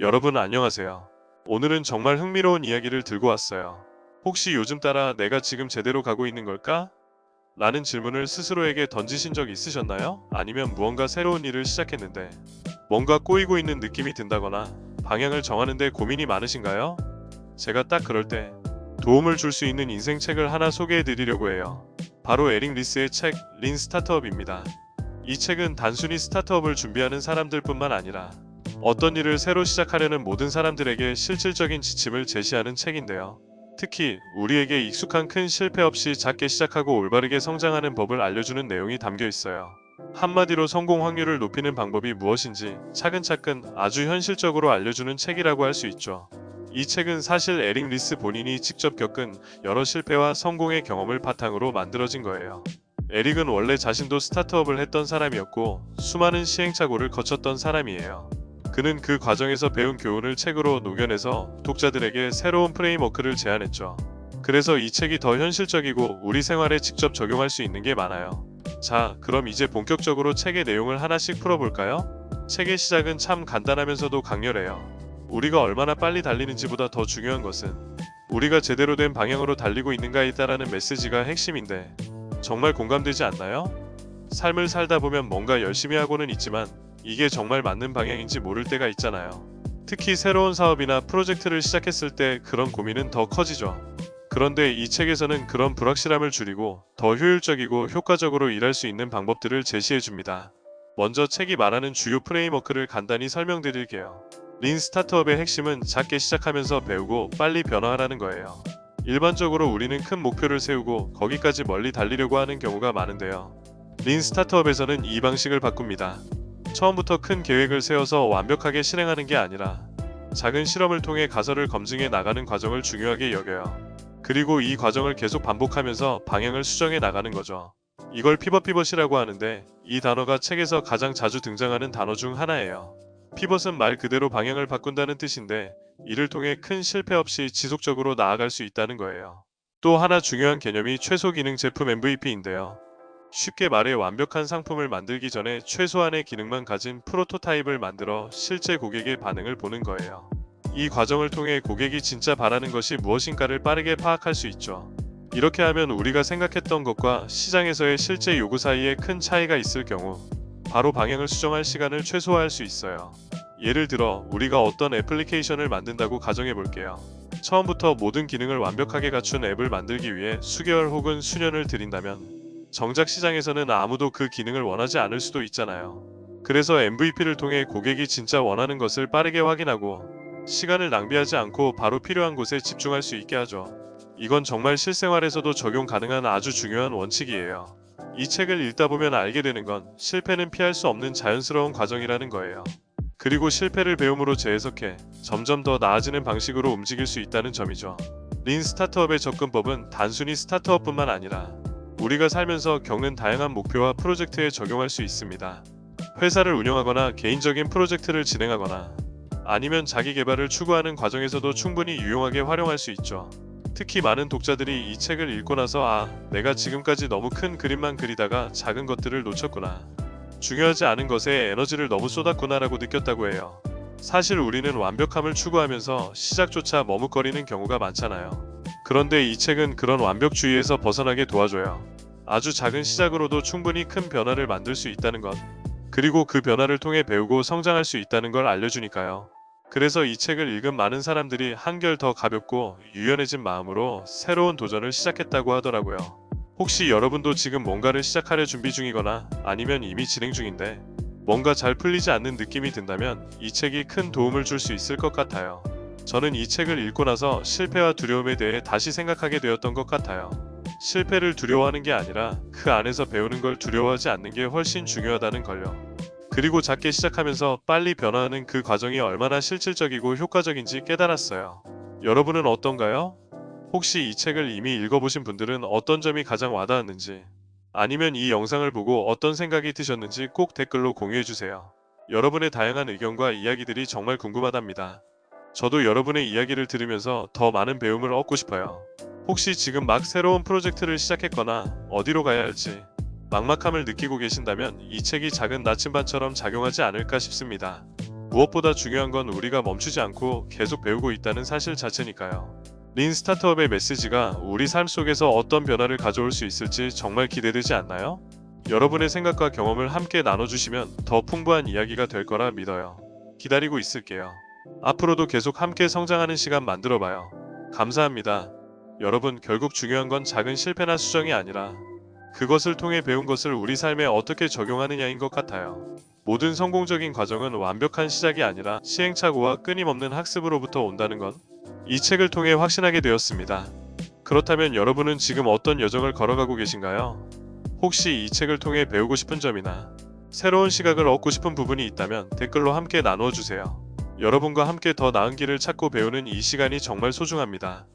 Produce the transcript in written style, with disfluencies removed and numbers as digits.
여러분 안녕하세요. 오늘은 정말 흥미로운 이야기를 들고 왔어요. 혹시 요즘 따라 내가 지금 제대로 가고 있는 걸까? 라는 질문을 스스로에게 던지신 적 있으셨나요? 아니면 무언가 새로운 일을 시작했는데 뭔가 꼬이고 있는 느낌이 든다거나 방향을 정하는 데 고민이 많으신가요? 제가 딱 그럴 때 도움을 줄 수 있는 인생 책을 하나 소개해 드리려고 해요. 바로 에릭 리스의 책 린 스타트업입니다. 이 책은 단순히 스타트업을 준비하는 사람들뿐만 아니라 어떤 일을 새로 시작하려는 모든 사람들에게 실질적인 지침을 제시하는 책인데요. 특히 우리에게 익숙한 큰 실패 없이 작게 시작하고 올바르게 성장하는 법을 알려주는 내용이 담겨 있어요. 한마디로 성공 확률을 높이는 방법이 무엇인지 차근차근 아주 현실적으로 알려주는 책이라고 할 수 있죠. 이 책은 사실 에릭 리스 본인이 직접 겪은 여러 실패와 성공의 경험을 바탕으로 만들어진 거예요. 에릭은 원래 자신도 스타트업을 했던 사람이었고 수많은 시행착오를 거쳤던 사람이에요. 그는 그 과정에서 배운 교훈을 책으로 녹여내서 독자들에게 새로운 프레임워크를 제안했죠. 그래서 이 책이 더 현실적이고 우리 생활에 직접 적용할 수 있는 게 많아요. 자, 그럼 이제 본격적으로 책의 내용을 하나씩 풀어볼까요? 책의 시작은 참 간단하면서도 강렬해요. 우리가 얼마나 빨리 달리는지보다 더 중요한 것은 우리가 제대로 된 방향으로 달리고 있는가에 있다라는 메시지가 핵심인데 정말 공감되지 않나요? 삶을 살다 보면 뭔가 열심히 하고는 있지만 이게 정말 맞는 방향인지 모를 때가 있잖아요. 특히 새로운 사업이나 프로젝트를 시작했을 때 그런 고민은 더 커지죠. 그런데 이 책에서는 그런 불확실함을 줄이고 더 효율적이고 효과적으로 일할 수 있는 방법들을 제시해 줍니다. 먼저 책이 말하는 주요 프레임워크를 간단히 설명드릴게요. 린 스타트업의 핵심은 작게 시작하면서 배우고 빨리 변화하라는 거예요. 일반적으로 우리는 큰 목표를 세우고 거기까지 멀리 달리려고 하는 경우가 많은데요. 린 스타트업에서는 이 방식을 바꿉니다. 처음부터 큰 계획을 세워서 완벽하게 실행하는 게 아니라 작은 실험을 통해 가설을 검증해 나가는 과정을 중요하게 여겨요. 그리고 이 과정을 계속 반복하면서 방향을 수정해 나가는 거죠. 이걸 피벗이라고 하는데 이 단어가 책에서 가장 자주 등장하는 단어 중 하나예요. 피벗은 말 그대로 방향을 바꾼다는 뜻인데 이를 통해 큰 실패 없이 지속적으로 나아갈 수 있다는 거예요. 또 하나 중요한 개념이 최소 기능 제품 MVP인데요. 쉽게 말해 완벽한 상품을 만들기 전에 최소한의 기능만 가진 프로토타입을 만들어 실제 고객의 반응을 보는 거예요. 이 과정을 통해 고객이 진짜 바라는 것이 무엇인가를 빠르게 파악할 수 있죠. 이렇게 하면 우리가 생각했던 것과 시장에서의 실제 요구 사이에 큰 차이가 있을 경우 바로 방향을 수정할 시간을 최소화할 수 있어요. 예를 들어 우리가 어떤 애플리케이션을 만든다고 가정해 볼게요. 처음부터 모든 기능을 완벽하게 갖춘 앱을 만들기 위해 수개월 혹은 수년을 들인다면 정작 시장에서는 아무도 그 기능을 원하지 않을 수도 있잖아요. 그래서 MVP를 통해 고객이 진짜 원하는 것을 빠르게 확인하고 시간을 낭비하지 않고 바로 필요한 곳에 집중할 수 있게 하죠. 이건 정말 실생활에서도 적용 가능한 아주 중요한 원칙이에요. 이 책을 읽다 보면 알게 되는 건 실패는 피할 수 없는 자연스러운 과정이라는 거예요. 그리고 실패를 배움으로 재해석해 점점 더 나아지는 방식으로 움직일 수 있다는 점이죠. 린 스타트업의 접근법은 단순히 스타트업뿐만 아니라 우리가 살면서 겪는 다양한 목표와 프로젝트에 적용할 수 있습니다. 회사를 운영하거나 개인적인 프로젝트를 진행하거나 아니면 자기 개발을 추구하는 과정에서도 충분히 유용하게 활용할 수 있죠. 특히 많은 독자들이 이 책을 읽고 나서 내가 지금까지 너무 큰 그림만 그리다가 작은 것들을 놓쳤구나. 중요하지 않은 것에 에너지를 너무 쏟았구나라고 느꼈다고 해요. 사실 우리는 완벽함을 추구하면서 시작조차 머뭇거리는 경우가 많잖아요. 그런데 이 책은 그런 완벽주의에서 벗어나게 도와줘요. 아주 작은 시작으로도 충분히 큰 변화를 만들 수 있다는 것. 그리고 그 변화를 통해 배우고 성장할 수 있다는 걸 알려주니까요. 그래서 이 책을 읽은 많은 사람들이 한결 더 가볍고 유연해진 마음으로 새로운 도전을 시작했다고 하더라고요. 혹시 여러분도 지금 뭔가를 시작하려 준비 중이거나 아니면 이미 진행 중인데 뭔가 잘 풀리지 않는 느낌이 든다면 이 책이 큰 도움을 줄 수 있을 것 같아요. 저는 이 책을 읽고 나서 실패와 두려움에 대해 다시 생각하게 되었던 것 같아요. 실패를 두려워하는 게 아니라 그 안에서 배우는 걸 두려워하지 않는 게 훨씬 중요하다는 걸요. 그리고 작게 시작하면서 빨리 변화하는 그 과정이 얼마나 실질적이고 효과적인지 깨달았어요. 여러분은 어떤가요? 혹시 이 책을 이미 읽어보신 분들은 어떤 점이 가장 와닿았는지 아니면 이 영상을 보고 어떤 생각이 드셨는지 꼭 댓글로 공유해주세요. 여러분의 다양한 의견과 이야기들이 정말 궁금하답니다. 저도 여러분의 이야기를 들으면서 더 많은 배움을 얻고 싶어요. 혹시 지금 막 새로운 프로젝트를 시작했거나 어디로 가야 할지 막막함을 느끼고 계신다면 이 책이 작은 나침반처럼 작용하지 않을까 싶습니다. 무엇보다 중요한 건 우리가 멈추지 않고 계속 배우고 있다는 사실 자체니까요. 린 스타트업의 메시지가 우리 삶 속에서 어떤 변화를 가져올 수 있을지 정말 기대되지 않나요? 여러분의 생각과 경험을 함께 나눠주시면 더 풍부한 이야기가 될 거라 믿어요. 기다리고 있을게요. 앞으로도 계속 함께 성장하는 시간 만들어봐요. 감사합니다. 여러분, 결국 중요한 건 작은 실패나 수정이 아니라 그것을 통해 배운 것을 우리 삶에 어떻게 적용하느냐인 것 같아요. 모든 성공적인 과정은 완벽한 시작이 아니라 시행착오와 끊임없는 학습으로부터 온다는 건 이 책을 통해 확신하게 되었습니다. 그렇다면 여러분은 지금 어떤 여정을 걸어가고 계신가요? 혹시 이 책을 통해 배우고 싶은 점이나 새로운 시각을 얻고 싶은 부분이 있다면 댓글로 함께 나누어 주세요. 여러분과 함께 더 나은 길을 찾고 배우는 이 시간이 정말 소중합니다.